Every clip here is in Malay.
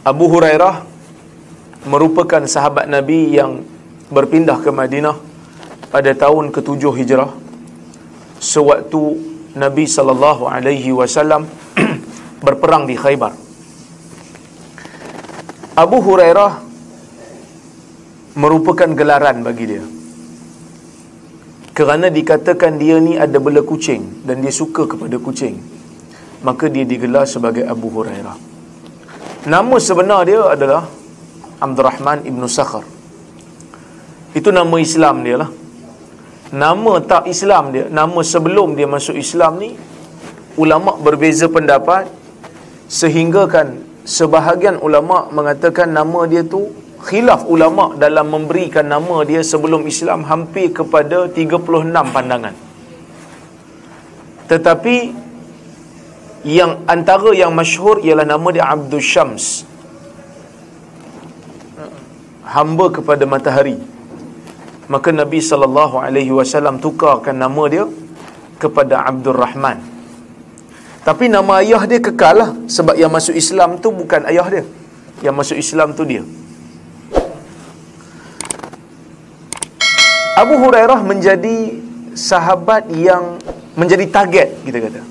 Abu Hurairah merupakan sahabat Nabi yang berpindah ke Madinah pada tahun ke-7 Hijrah, sewaktu Nabi SAW berperang di Khaybar. Abu Hurairah merupakan gelaran bagi dia, kerana dikatakan dia ni ada bela kucing dan dia suka kepada kucing, maka dia digelar sebagai Abu Hurairah. Nama sebenar dia adalah Abdurrahman ibn Sakhar. Itu nama Islam dia lah. Nama tak Islam dia, nama sebelum dia masuk Islam ni, ulama' berbeza pendapat, sehingga kan sebahagian ulama' mengatakan nama dia tu, khilaf ulama' dalam memberikan nama dia sebelum Islam hampir kepada 36 pandangan. Tetapi yang antara yang masyhur ialah nama dia Abdul Syams, hamba kepada matahari. Maka Nabi SAW tukarkan nama dia kepada Abdul Rahman. Tapi nama ayah dia kekal lah, sebab yang masuk Islam tu bukan ayah dia, yang masuk Islam tu dia. Abu Hurairah menjadi sahabat yang menjadi target, kita kata,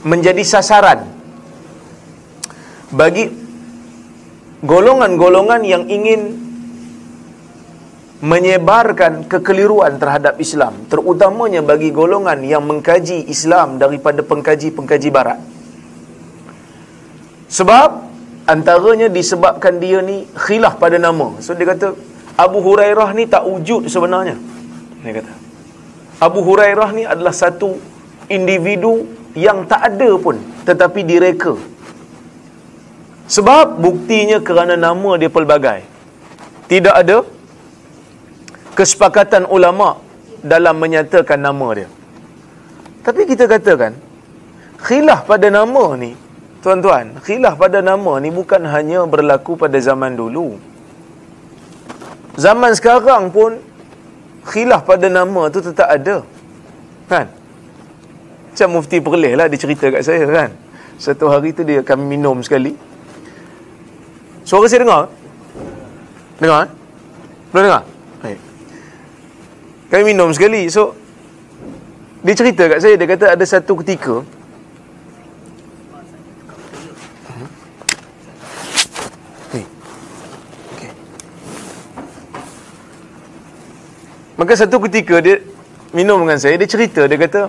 menjadi sasaran bagi golongan-golongan yang ingin menyebarkan kekeliruan terhadap Islam, terutamanya bagi golongan yang mengkaji Islam daripada pengkaji-pengkaji barat. Sebab antaranya disebabkan dia ni khilaf pada nama. So dia kata Abu Hurairah ni tak wujud sebenarnya. Dia kata Abu Hurairah ni adalah satu individu yang tak ada pun, tetapi direka. Sebab buktinya kerana nama dia pelbagai. Tidak ada kesepakatan ulama' dalam menyatakan nama dia. Tapi kita katakan, khilaf pada nama ni, tuan-tuan, khilaf pada nama ni bukan hanya berlaku pada zaman dulu. Zaman sekarang pun khilaf pada nama tu tetap ada, kan? Macam Mufti Perlis lah, dia cerita kat saya, kan, satu hari tu dia kami minum sekali. Suara saya dengar? Dengar? Boleh dengar? Baik. Kami minum sekali. So dia cerita kat saya, dia kata ada satu ketika ni. Okay. Maka satu ketika dia minum dengan saya, dia cerita, dia kata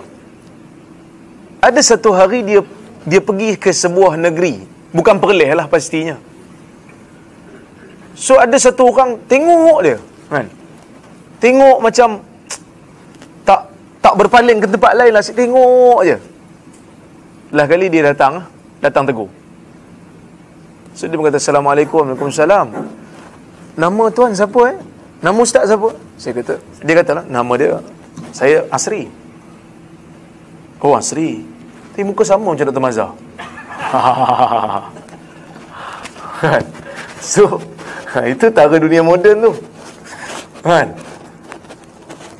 ada satu hari dia pergi ke sebuah negeri, bukan Perlis lah pastinya. So ada satu orang tengok dia, kan, tengok macam tak berpaling ke tempat lain lah, tengok je. Lah kali dia datang tegur. So dia berkata, Assalamualaikum. Waalaikumsalam. Nama tuan siapa Nama ustaz siapa? Dia kata lah, nama dia, saya Asri. Oh, Asri. Tapi muka sama macam Dr. Mazhar. So itu tara dunia moden tu, kan?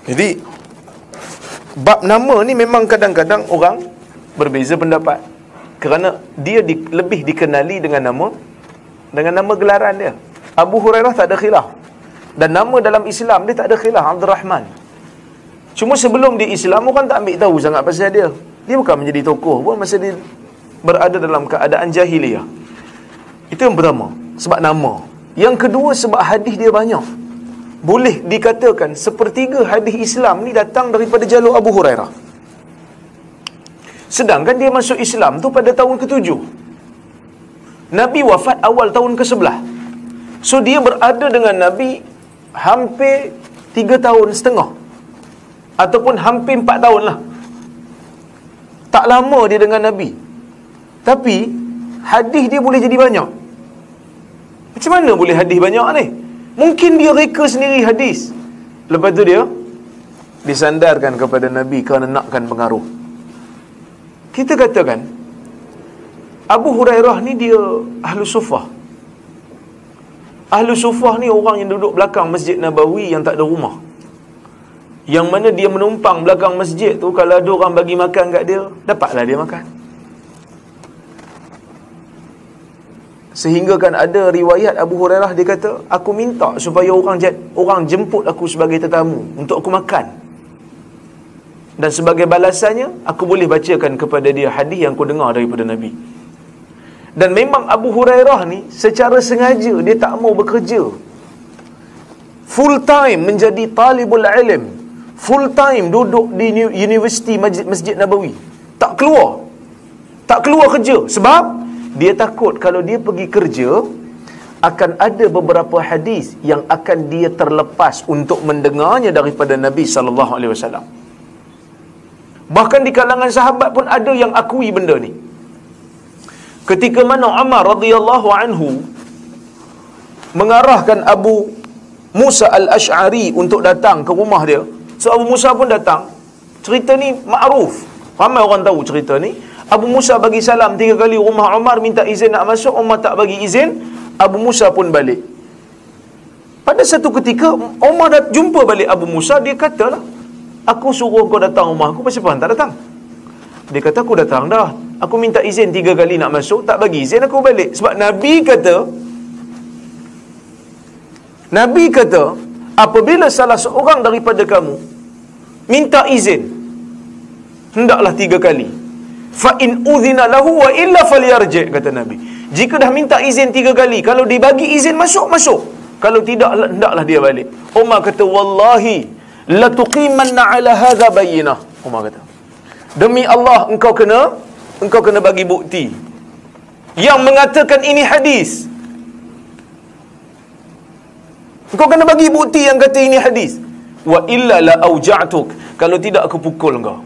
Jadi bab nama ni memang kadang-kadang orang berbeza pendapat, kerana dia lebih dikenali dengan nama gelaran dia. Abu Hurairah tak ada khilaf, dan nama dalam Islam dia tak ada khilaf, Abdul Rahman. Cuma sebelum dia Islam, orang tak ambil tahu sangat pasal dia. Dia bukan menjadi tokoh pun masa dia berada dalam keadaan jahiliyah. Itu yang pertama, sebab nama. Yang kedua, sebab hadis dia banyak. Boleh dikatakan sepertiga hadis Islam ni datang daripada jalur Abu Hurairah. Sedangkan dia masuk Islam tu pada tahun ke-7. Nabi wafat awal tahun ke-11. So dia berada dengan Nabi hampir 3 tahun setengah, ataupun hampir 4 tahun lah. Tak lama dia dengan Nabi, tapi hadis dia boleh jadi banyak. Macam mana boleh hadis banyak ni? Mungkin dia reka sendiri hadis, lepas tu dia disandarkan kepada Nabi kerana nakkan pengaruh. Kita katakan Abu Hurairah ni dia Ahlu Sufah. Ahlu Sufah ni orang yang duduk belakang Masjid Nabawi yang tak ada rumah, yang mana dia menumpang belakang masjid tu, kalau ada orang bagi makan kat dia, dapatlah dia makan. Sehingga kan ada riwayat Abu Hurairah, dia kata, aku minta supaya orang jemput aku sebagai tetamu untuk aku makan. Dan sebagai balasannya, aku boleh bacakan kepada dia hadis yang aku dengar daripada Nabi. Dan memang Abu Hurairah ni secara sengaja dia tak mau bekerja full time menjadi talibul ilm, full time duduk di universiti Masjid Nabawi, tak keluar kerja. Sebab dia takut kalau dia pergi kerja, akan ada beberapa hadis yang akan dia terlepas untuk mendengarnya daripada Nabi SAW. Bahkan di kalangan sahabat pun ada yang akui benda ni. Ketika mana Umar radhiyallahu anhu mengarahkan Abu Musa al-Ash'ari untuk datang ke rumah dia, so Abu Musa pun datang. Cerita ni ma'ruf, ramai orang tahu cerita ni. Abu Musa bagi salam 3 kali rumah Umar, minta izin nak masuk. Umar tak bagi izin, Abu Musa pun balik. Pada satu ketika Umar dah jumpa balik Abu Musa, dia katalah, aku suruh kau datang rumah aku, pasal apa tak datang? Dia kata, aku datang dah, aku minta izin 3 kali nak masuk, tak bagi izin, aku balik. Sebab Nabi kata, apabila salah seorang daripada kamu minta izin, hendaklah 3 kali. Fa in udhina lahu wa illa falyarji', kata Nabi. Jika dah minta izin 3 kali, kalau dibagi izin masuk. Kalau tidak, hendaklah dia balik. Umar kata, wallahi la tuqimanna ala hadha bayyinah. Umar kata, demi Allah, engkau kena bagi bukti yang mengatakan ini hadis. Engkau kena bagi bukti yang kata ini hadis. Wa illa la auja'tuk, kalau tidak aku pukul engkau.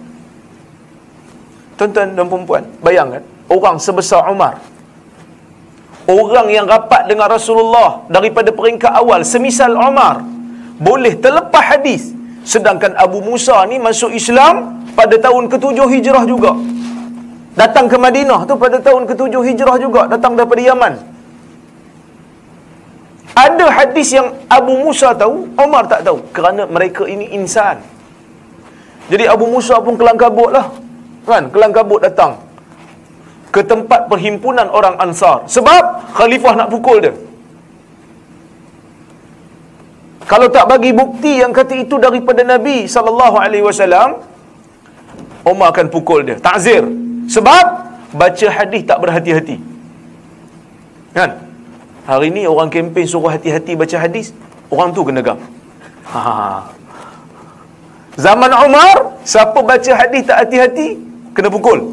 Tuan-tuan dan puan-puan, bayangkan orang sebesar Umar, orang yang rapat dengan Rasulullah daripada peringkat awal, semisal Umar, boleh terlepas hadis. Sedangkan Abu Musa ni masuk Islam pada tahun ke-7 Hijrah juga, datang ke Madinah tu pada tahun ke-7 Hijrah juga, datang daripada Yaman. Ada hadis yang Abu Musa tahu, Umar tak tahu, kerana mereka ini insan. Jadi Abu Musa pun kelang kabut lah, kan? Kelang kabut datang ke tempat perhimpunan orang Ansar, sebab khalifah nak pukul dia. Kalau tak bagi bukti yang kata itu daripada Nabi SAW, Umar akan pukul dia, ta'zir. Sebab baca hadis tak berhati-hati, kan? Hari ni orang kempen suruh hati-hati baca hadis, orang tu kena gam. Zaman Umar, siapa baca hadis tak hati-hati, kena pukul.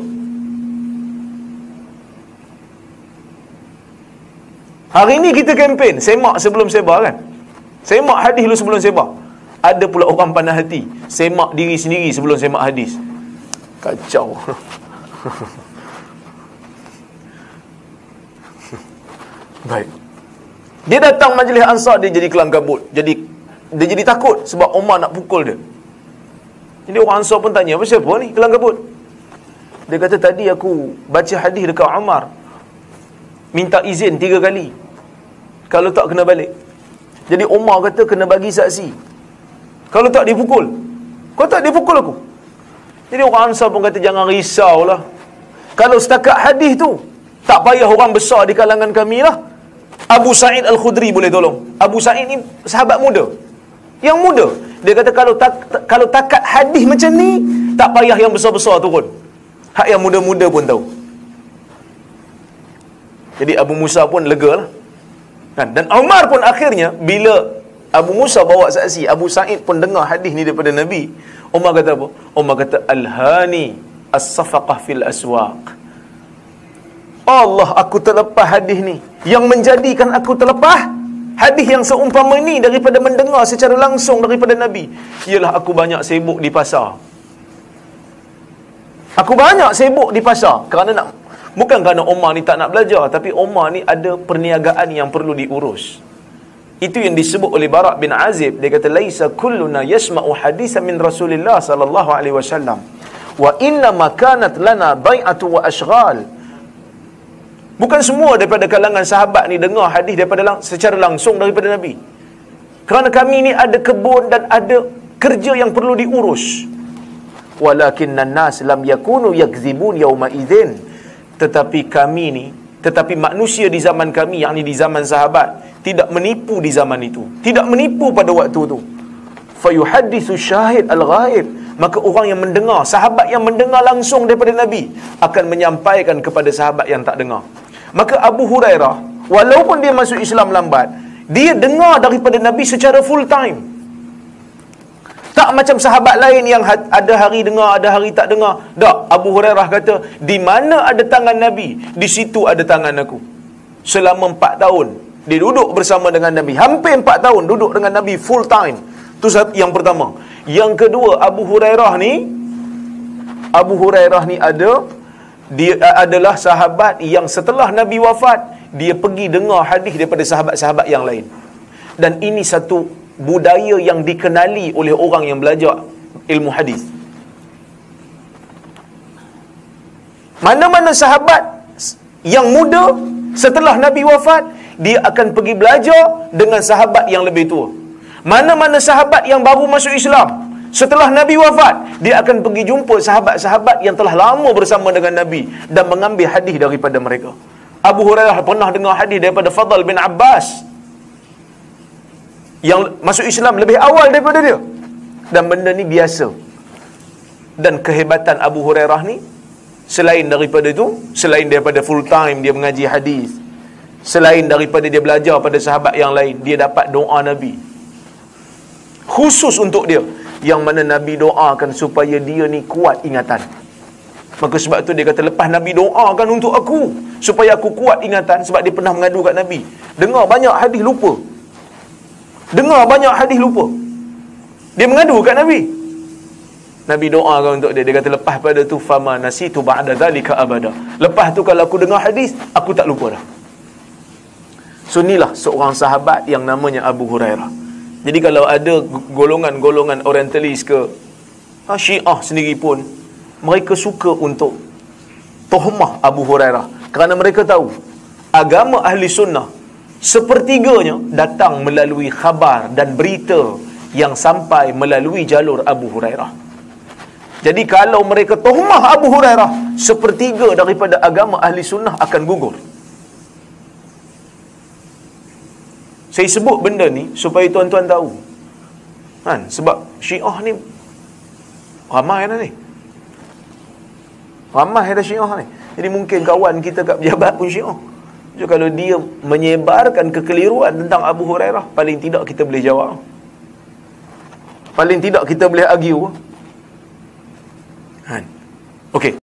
Hari ni kita kempen semak sebelum sebar, kan? Semak hadis dulu sebelum sebar. Ada pula orang pandai hati, semak diri sendiri sebelum semak hadis. Kacau. Baik. Dia datang majlis Ansar, dia jadi kelang kabut. Dia jadi takut sebab Umar nak pukul dia. Jadi orang Ansar pun tanya, apa siapa ni kelang kabut? Dia kata, tadi aku baca hadis dekat Umar, minta izin 3 kali, kalau tak kena balik. Jadi Umar kata kena bagi saksi, kalau tak dipukul. Kau tak dipukul aku. Jadi orang Ansar pun kata, jangan risaulah, kalau setakat hadis tu, tak payah orang besar di kalangan kami lah. Abu Sa'id Al-Khudri boleh tolong. Abu Sa'id ni sahabat muda, yang muda. Dia kata, kalau takat hadis macam ni, tak payah yang besar-besar turun, hak yang muda-muda pun tahu. Jadi Abu Musa pun lega lah, kan? Dan Umar pun akhirnya, bila Abu Musa bawa saksi, Abu Sa'id pun dengar hadis ni daripada Nabi, Umar kata apa? Umar kata, alhani as-safaqah fil aswaq. Allah, aku terlepas hadis ni. Yang menjadikan aku terlepas hadis yang seumpama ni daripada mendengar secara langsung daripada Nabi, ialah aku banyak sibuk di pasar. Aku banyak sibuk di pasar. Bukan kerana Umar ni tak nak belajar, tapi Umar ni ada perniagaan yang perlu diurus. Itu yang disebut oleh Bara' bin Azib. Dia kata, laisa kulluna yasma'u hadisan min Rasulillah sallallahu alaihi wasallam, wa inna ma kanat lana bai'atu wa ashghal. Bukan semua daripada kalangan sahabat ni dengar hadis secara langsung daripada Nabi. Kerana kami ni ada kebun dan ada kerja yang perlu diurus. Walakinnan nas lam yakunu yakzibun yauma idzin. Tetapi kami ni Tetapi manusia di zaman kami, yakni di zaman sahabat, tidak menipu di zaman itu. Tidak menipu pada waktu itu. Fayuhaddithu syahid al-ghaib. Maka orang yang mendengar, sahabat yang mendengar langsung daripada Nabi, akan menyampaikan kepada sahabat yang tak dengar. Maka Abu Hurairah, walaupun dia masuk Islam lambat, dia dengar daripada Nabi secara full time. Tak macam sahabat lain yang ada hari dengar, ada hari tak dengar. Tak, Abu Hurairah kata, di mana ada tangan Nabi, di situ ada tangan aku. Selama 4 tahun, dia duduk bersama dengan Nabi. Hampir 4 tahun duduk dengan Nabi full time. Itu yang pertama. Yang kedua, Abu Hurairah ni dia adalah sahabat yang setelah Nabi wafat, dia pergi dengar hadis daripada sahabat-sahabat yang lain. Dan ini satu budaya yang dikenali oleh orang yang belajar ilmu hadis. Mana-mana sahabat yang muda setelah Nabi wafat, dia akan pergi belajar dengan sahabat yang lebih tua. Mana-mana sahabat yang baru masuk Islam setelah Nabi wafat, dia akan pergi jumpa sahabat-sahabat yang telah lama bersama dengan Nabi dan mengambil hadis daripada mereka. Abu Hurairah pernah dengar hadis daripada Fadl bin Abbas yang masuk Islam lebih awal daripada dia. Dan benda ni biasa. Dan kehebatan Abu Hurairah ni, selain daripada itu, selain daripada full time dia mengaji hadis, selain daripada dia belajar pada sahabat yang lain, dia dapat doa Nabi khusus untuk dia, yang mana Nabi doakan supaya dia ni kuat ingatan. Maka sebab tu dia kata, lepas Nabi doakan untuk aku supaya aku kuat ingatan, sebab dia pernah mengadu kat Nabi, dengar banyak hadis lupa. Dia mengadu kat Nabi. Nabi doakan untuk dia. Dia kata, lepas pada tu fama nasitu ba'da dzalika abada. Lepas tu kalau aku dengar hadis, aku tak lupa dah. So inilah seorang sahabat yang namanya Abu Hurairah. Jadi kalau ada golongan-golongan orientalis ke Syiah sendiri pun, mereka suka untuk tohmah Abu Hurairah, kerana mereka tahu agama ahli sunnah sepertiganya datang melalui khabar dan berita yang sampai melalui jalur Abu Hurairah. Jadi kalau mereka tohmah Abu Hurairah, sepertiga daripada agama ahli sunnah akan gugur. Saya sebut benda ni supaya tuan-tuan tahu, kan? Sebab Syiah ni ramai dah ni. Ramai ada Syiah ni. Jadi mungkin kawan kita kat pejabat pun Syiah. So, kalau dia menyebarkan kekeliruan tentang Abu Hurairah, paling tidak kita boleh jawab. Paling tidak kita boleh argue. Okey.